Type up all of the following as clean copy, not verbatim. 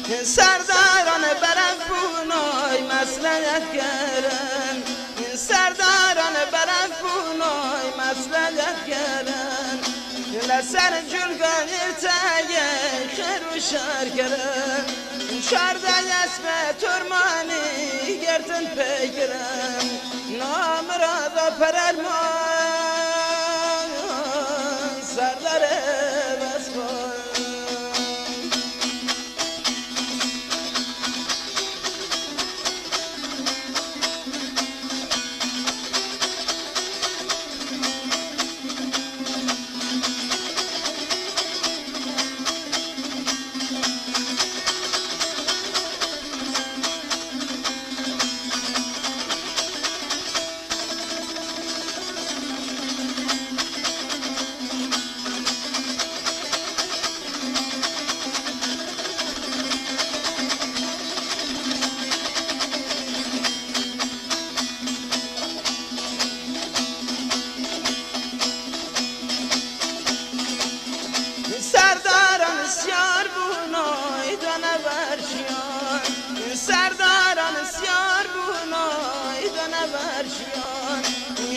سرداران برافونای مسلحت کردن، سرداران برافونای مسلحت کردن، لسر جلگان ارتاگه خیر و شر کردن، شارده اسب ترمانی گردن پیکرن، نام را دا پررمان سردار بسخون. سرداران سیار بونای دانورشیان، سرداران سیار بونای دانورشیان،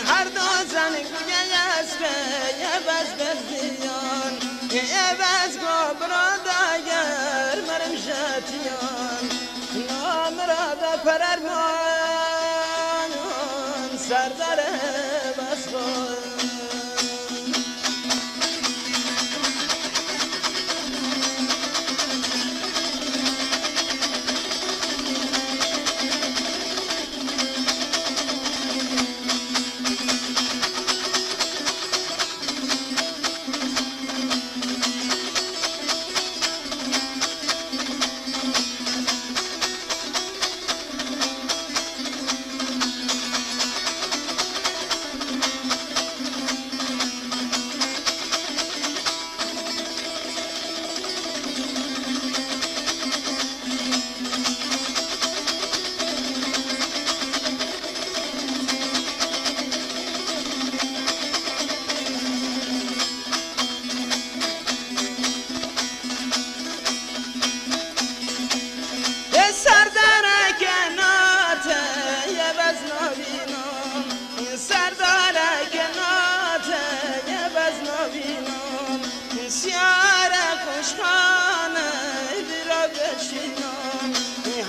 هر دو زن گویه اسبه یه بز بزیان، یه بز گو براداگر مرم شتیان، نام را دا پررمان سردار بسخون.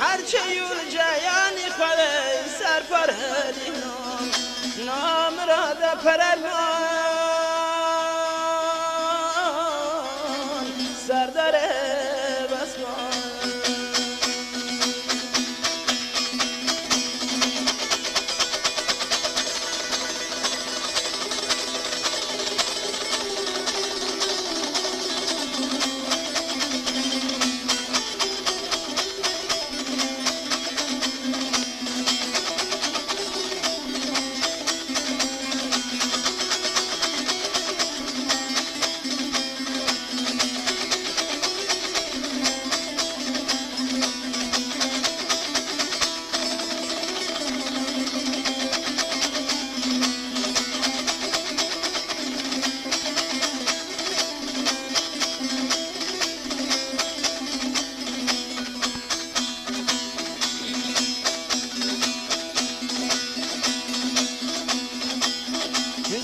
هرچه یول جایانی خواهی سر پر هدینام، نام را دا پررمان سردار بسخون.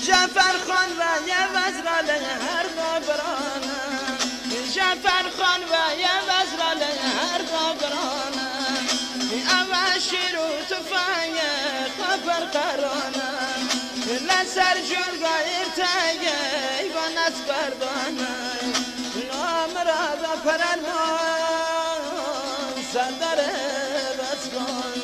جعفر خان و یه وزراله هر گابرانه، جعفر خان و یه وزراله هر گابرانه، اول شیر و تفنگ خبر قرانه، لسر جلگا ارتگه ایوان از بردانه، نام را دا پررمان سردار بسخون.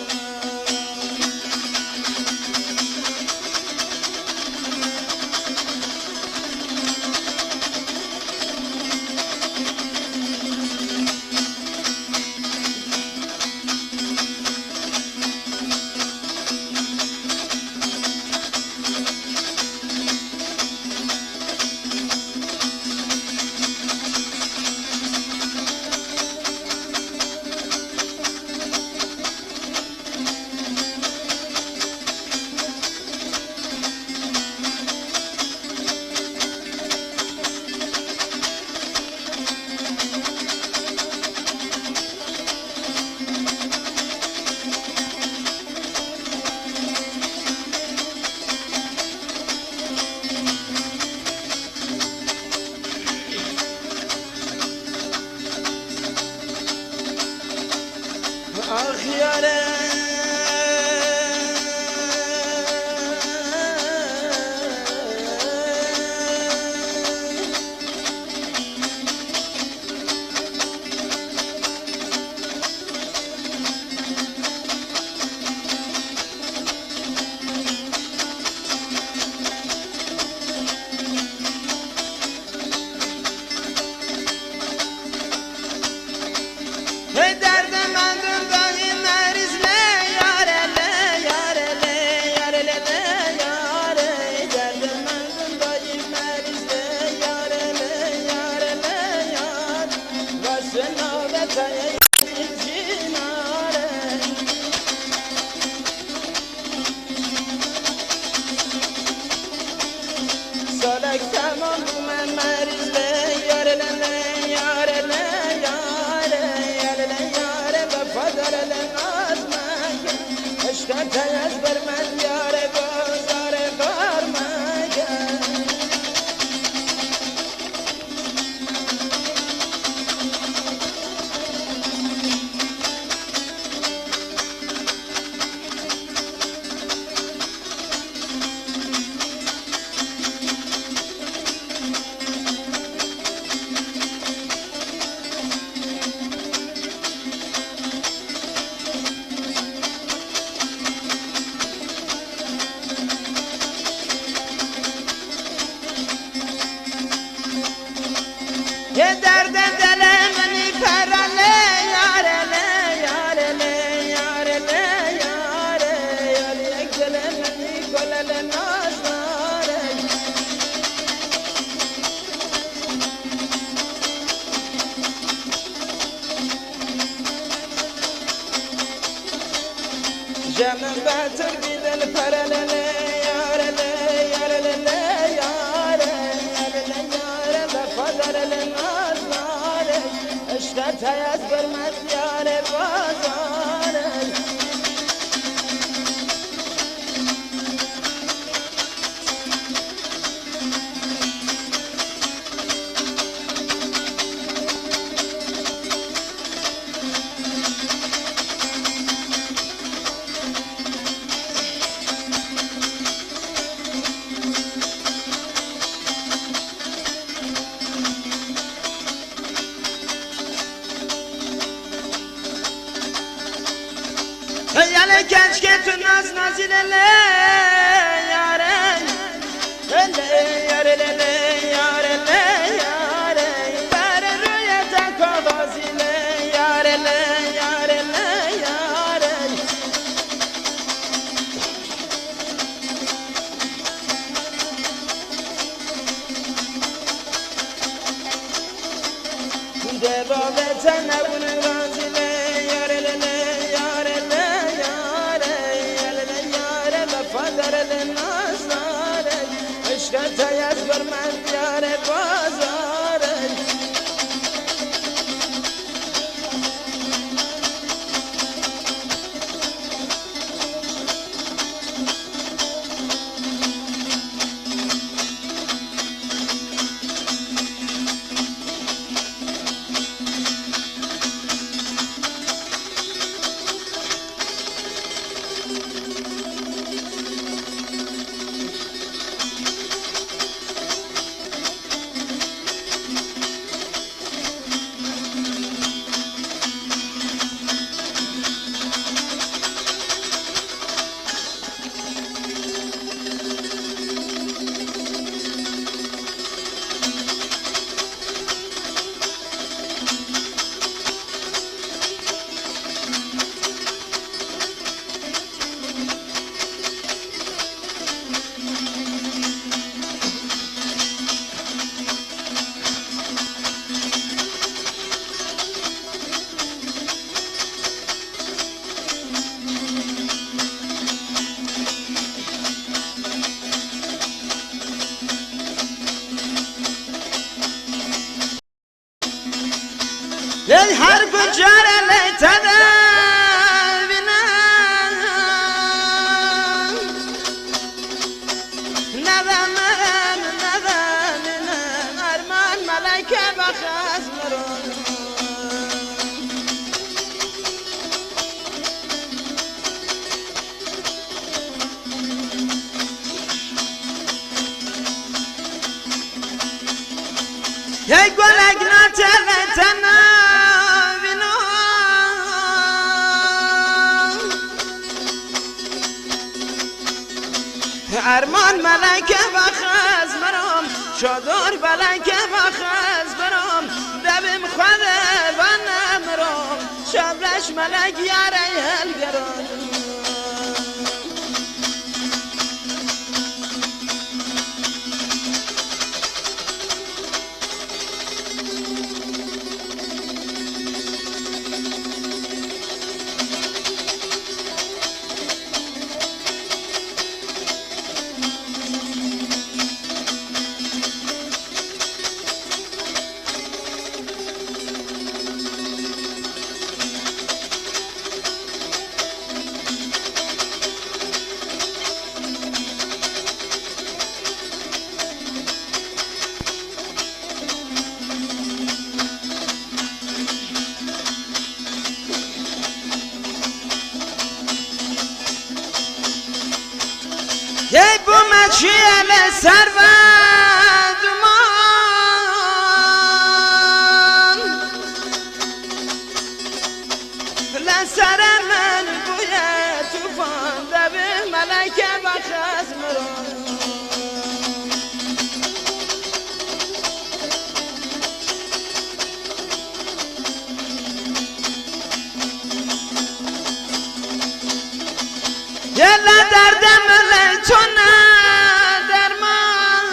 تای جیناره سالک تمام من مریض به یاره لی یاره لی یاره یاره لی یاره وفادار لناز مگه عشق تای از بر من یاره بازار بار مگه یه درد دل منی پرله یاره لی یاره لی یاره لی یاره یاره یک دل منی گلل ناز داره جمع بطر بیدل پرله لی یاره لی یاره لی یاره یاره لی یاره وفادار لناز داره عشقت از برمت یاره بازاره یاله کنج که تو ناز نازی لی یاره لی یاره لی یاره لی یاره بر روی تک آوازی لی یاره لی یاره لی یاره دوابت نبون رازی لی یاره لی یاره لی یاره یاره لی یاره وفادار لناز داره عشق تای از بر من یاره بازاره لی هر کجاره لی تدوینم ندمم ندمم ارمان ملکه بخز مرون یک گلک نتلتنم ارمان ملکه بخز مرام شادور بلکه بخز برام دبیم خوده و نمرام شبرش ملک یاره هلگران چیل سرودمان لسر من بوی توفان دب ملک بخزم را یلا دردم لیتون درمان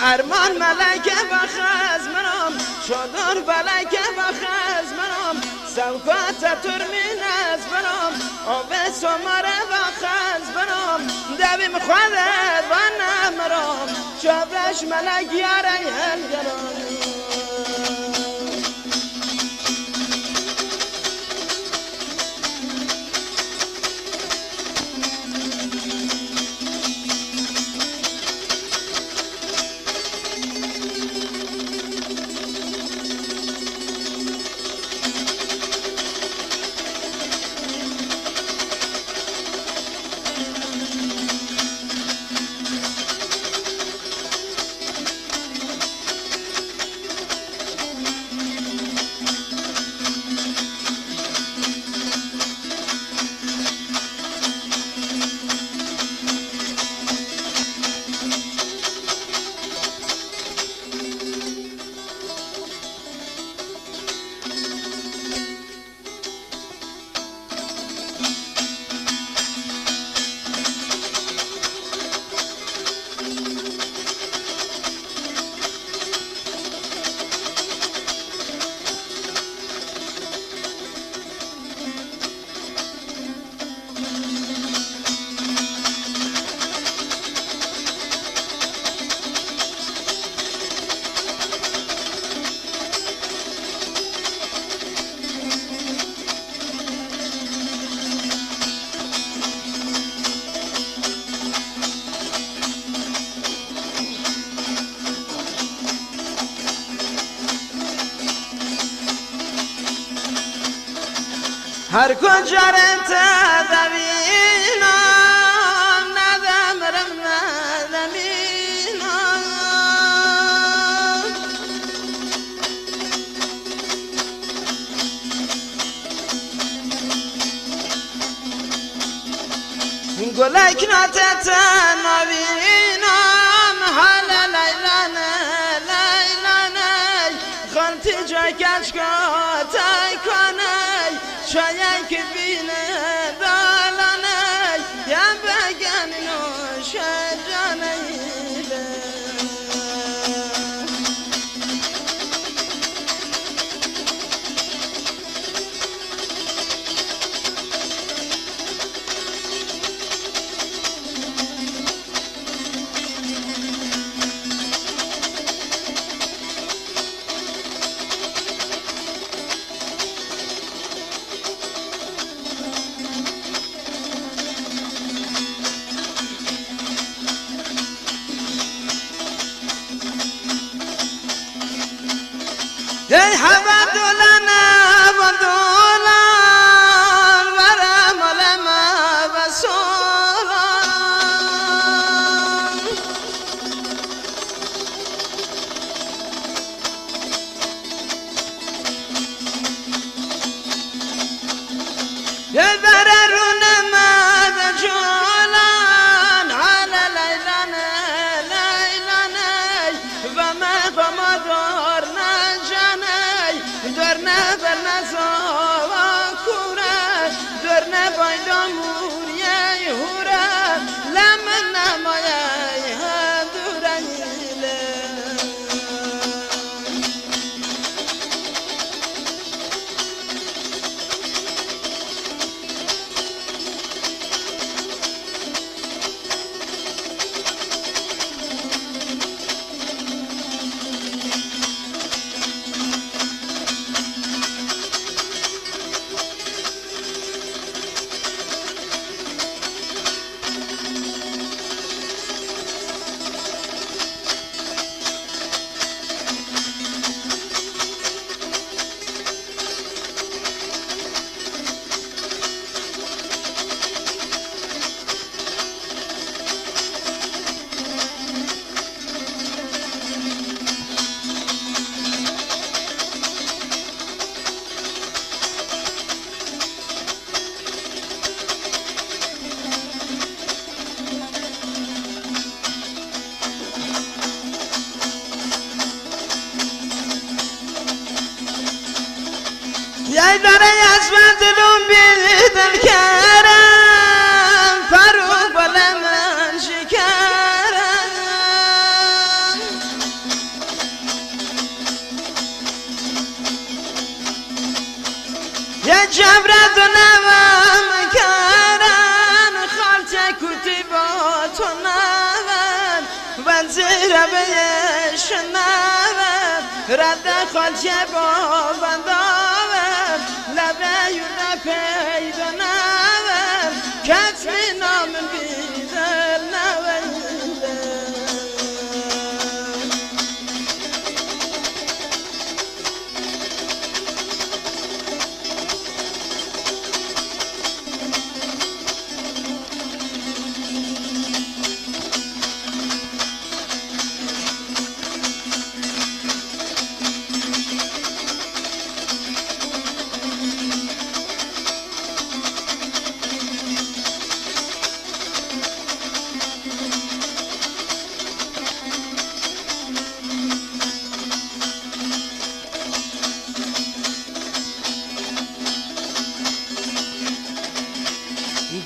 ارمان ملک و خزمنم شدر بلک و خزمنم سوکات ترمین از برم آب سماره و خزمنم دویم خودت و نمرم شبش ملک یاره هلگرم هر کجا رنت دوینم ندمرم ندمینم گلک ناتت نبینم حال لیلانه لیلانه خالتی جا کچکاتای کنه شاید که بینه دالانه یا بگن نوش جانه ای هوا دولانه و دولان ورم علما و سولان ای بره رونه مد جولان حالا لیلانه لیلانه و ما دار در نبر نزار داره اسمت رو بیدل کردم فرو بال من شکرم یه جبرت و نوام کردن خالچه کتی با تو نوام و زیره بیش نوام رد خالچه با بنداوم لبه یونه پیدا نوام کتمی نام بیدل نوام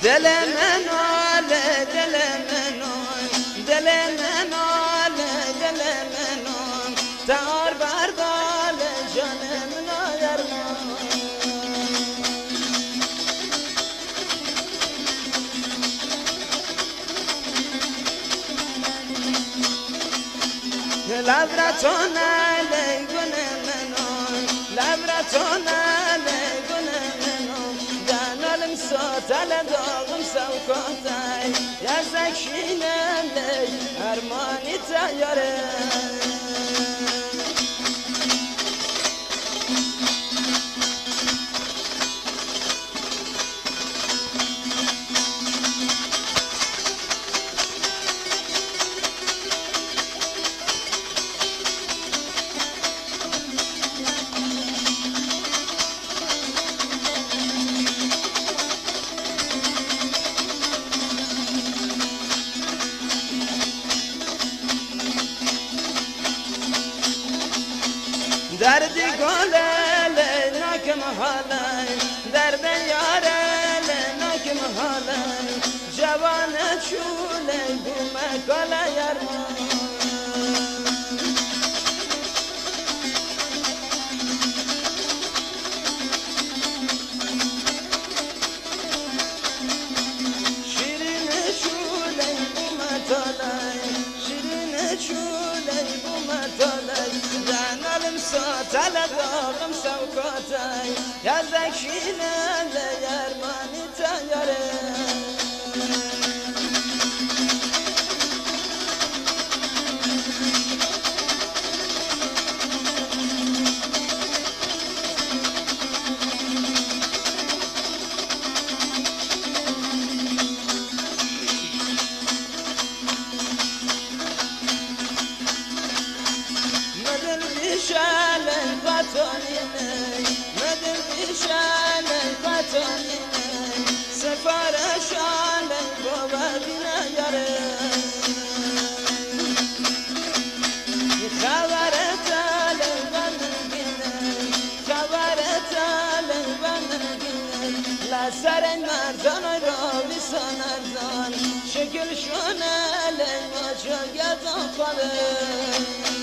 دل من آله دل من دل من آله دل من تار بردال جان من یارمان لبرتون علی گل من لبرتون علی گل من ساتل داغم سوکاتای یزکشینم لی ارمانی تیاره دردی گله نکم حالی درد یاره نکم حالی جوان چوله بومه کلا یارمان شیرین چوله بومه تالای شیرین چوله بومه تالای ساتل داغم سوکاتای یزکشینم لی ارمانی تیاره شانه قطعنه مدل بشانه قطعنه سفر شانه بابدنا یاره خبرت علی بنگینه خبرت علی بنگینه لسر مردان راوی سنردان شکل شونه علی ما چگزان خاله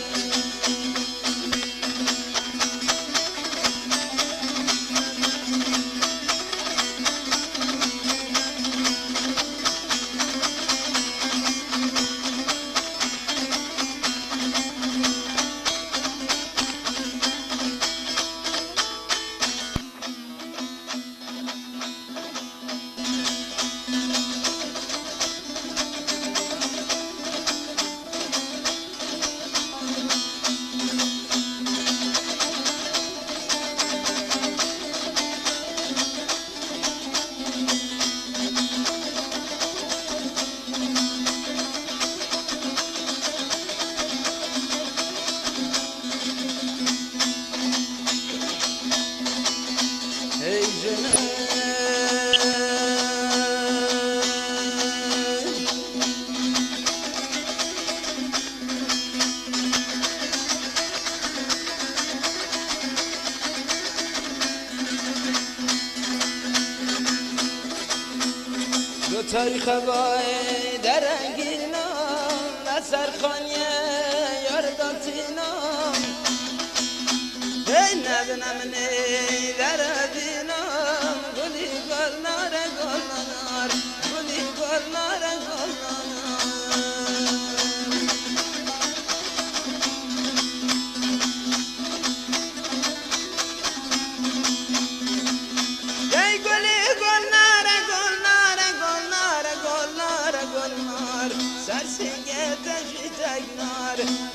تاریخ بای درنگینم لسرخانیه یارداتینم ای ندنم نی دردینم گلی گل ناره گل نار گلی گل ناره گل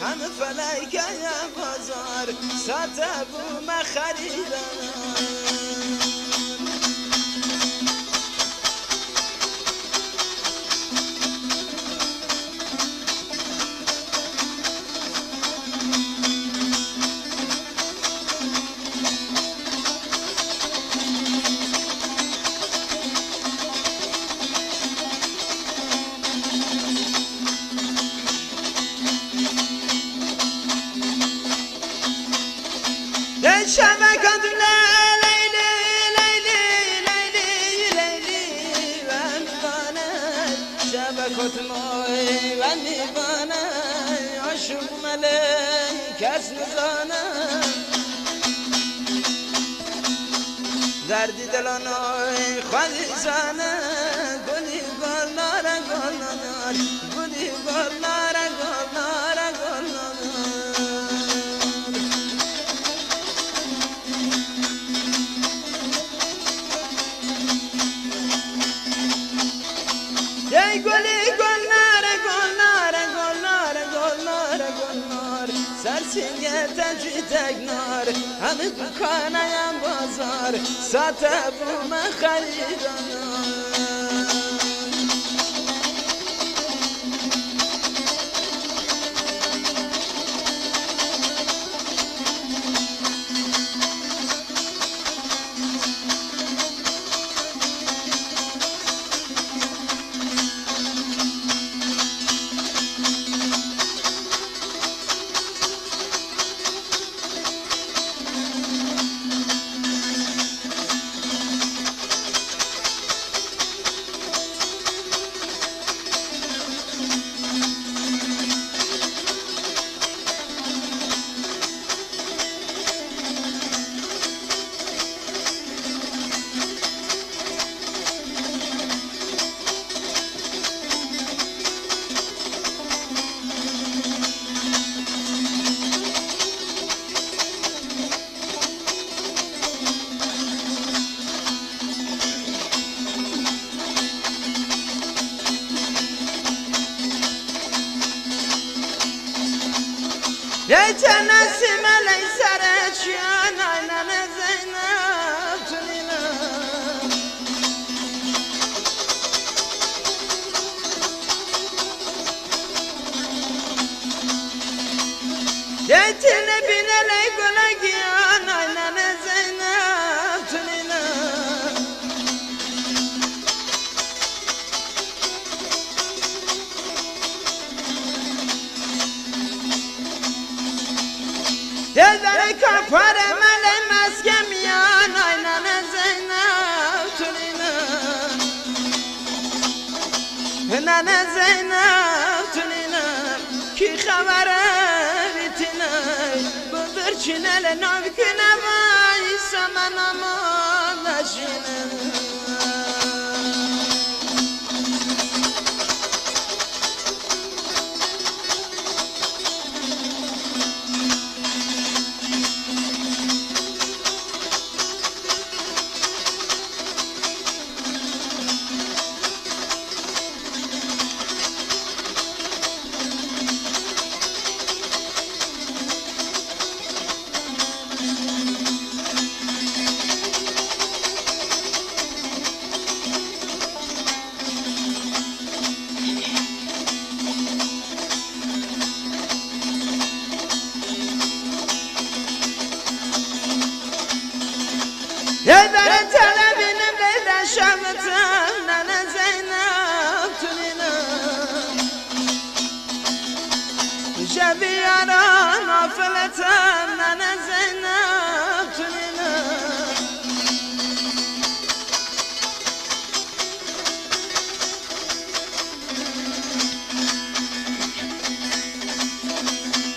هم فلک یا بازار ساته بوم خریدن شبکت لیلی لیلی لیلی لیلی و میبانه شبکت مای و میبانه عاشق ملی کس نزانه دردی دلانوی خواهی زانه گلی گل ناره گل نار گلی گل ناره گل ناره گل نار ای گلی گل ناره گل ناره گل ناره گل ناره گل نار سرسینگه تجی تگنار همه دکانایم بازار ساته بوم خریدن ای نسیم علی سر چیان آینم زینب تونینم ای تینه بین علی گلگیان آینم زینب تونینم دل در کپر مل مسکمیان آینان زینب تونینم ننه زینب تونینم کی خبره بیتینم بودر چینل نام کنه وای سمنم نشینم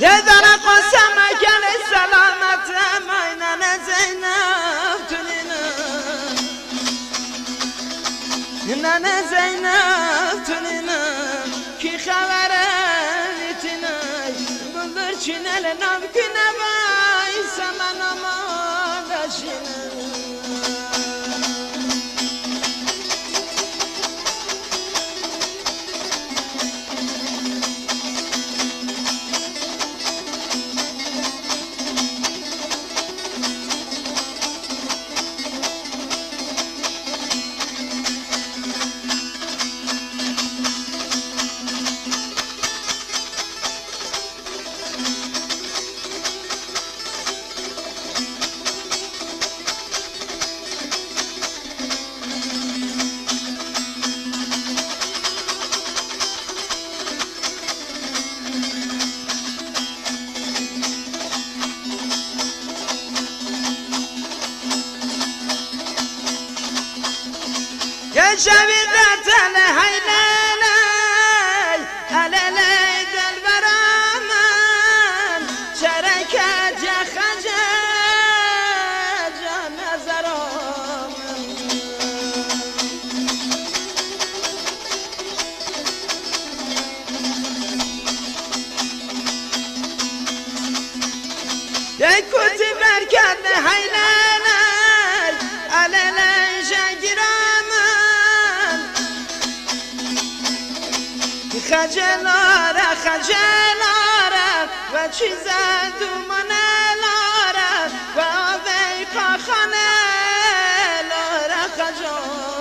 یه داره قسم کل سلامت ماینن زینب تونینم ننه زینب تونینم کی خبره ویتینای بلدر چینل نام کنه بای سمن آمادشینم یه شبی قتل حیللی حللی دل برامن شرکت یا خجل جا نظرامن یه کتی برکت حیللی حللی خجلاره خجلاره و چیز دومانه لاره و آبی پاخانه لاره خجامن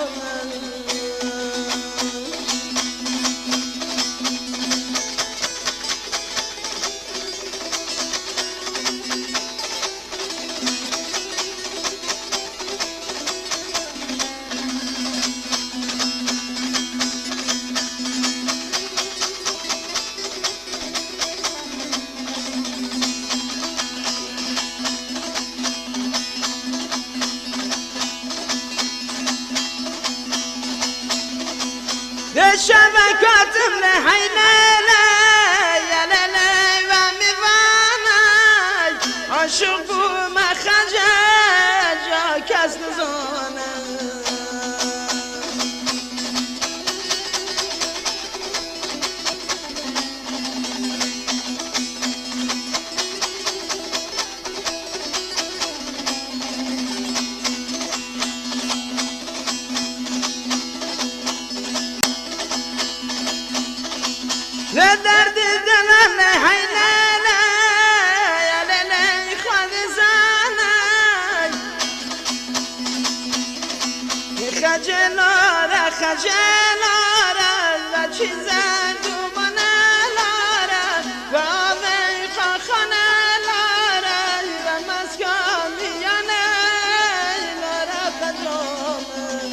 شبکاتم لحیللی یللی و میوانای عاشق بوم خجل جا کس نزانه لدرد دلم حیللی یللی خود زنی خجلاره خجلاره و چیز دومانه لاره و آبی خاخانه لاره و مسکانیانه لاره خجامن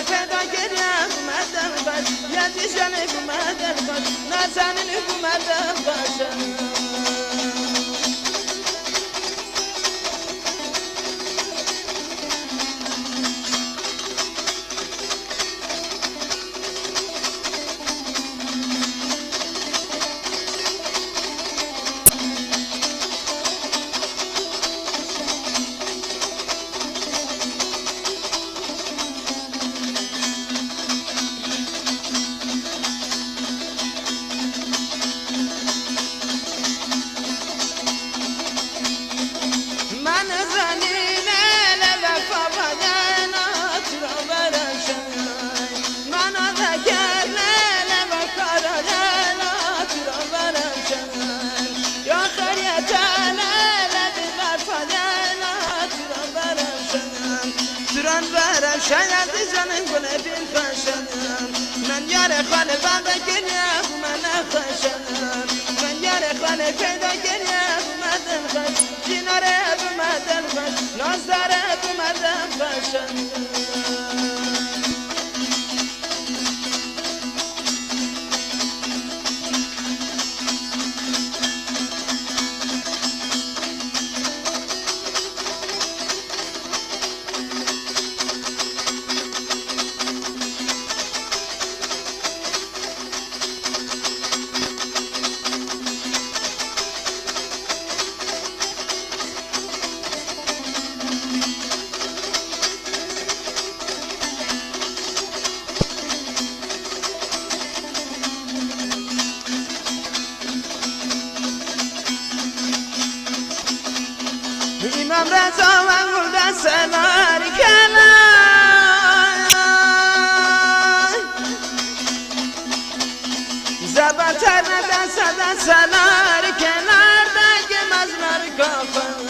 پیدا گریم اومدم باش یتیشن اومدم باش نازنین اومدم باشم شاید جانم گله بیل خشنم من یار خانه بابا گریم من خشنم من یار خانه پیدا گریم اومدم خش جیناره اومدم خش نازداره اومدم خشنم امام رضا و مردن سنار کنای زباتر ندن صدن سنار کنار دگه مزنار کافن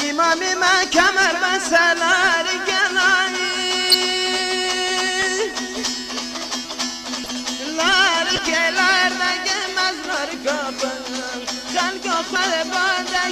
امامی من کمر من سنار کنای خلق آخر بانده